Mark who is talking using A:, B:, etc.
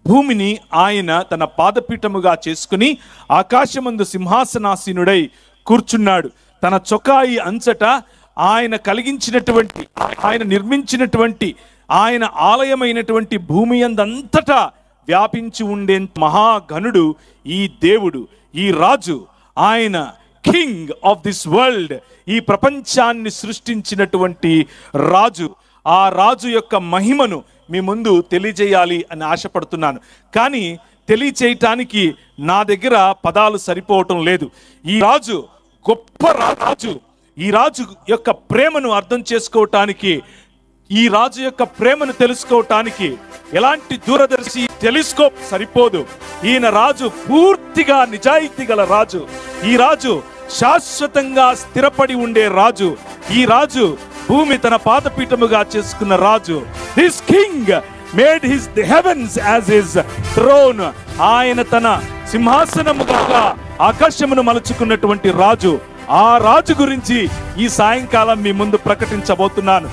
A: భూమిని ఆయన తన పాదపీఠముగా చేసుకుని ఆకాశమందు సింహాసనాసీనుడై కూర్చున్నాడు. తన చొక్కాయి అంచట ఆయన కలిగించినటువంటి, ఆయన నిర్మించినటువంటి, ఆయన ఆలయమైనటువంటి భూమి అందంతటా వ్యాపించి ఉండే మహాఘనుడు ఈ దేవుడు, ఈ రాజు. ఆయన కింగ్ ఆఫ్ దిస్ వరల్డ్, ఈ ప్రపంచాన్ని సృష్టించినటువంటి రాజు. ఆ రాజు యొక్క మహిమను మీ ముందు తెలియజేయాలి అని ఆశపడుతున్నాను. కానీ తెలియచేయటానికి నా దగ్గర పదాలు సరిపోవటం లేదు. ఈ రాజు గొప్ప రాజు. ఈ రాజు యొక్క ప్రేమను అర్థం చేసుకోవటానికి, ఈ రాజు యొక్క ప్రేమను తెలుసుకోవటానికి ఎలాంటి దూరదర్శి టెలిస్కోప్ సరిపోదు. ఈయన రాజు పూర్తిగా నిజాయితీ గల రాజు. ఈ రాజు శాశ్వతంగా స్థిరపడి ఉండే రాజు. ఈ రాజు భూమి తన పాదపీఠముగా చేసుకున్న రాజు. This king made his heavens as his throne. ఆయన తన సింహాసనముగా ఆకాశమును మలుచుకున్నటువంటి రాజు. ఆ రాజు గురించి ఈ సాయంకాలం మీ ముందు ప్రకటించబోతున్నాను.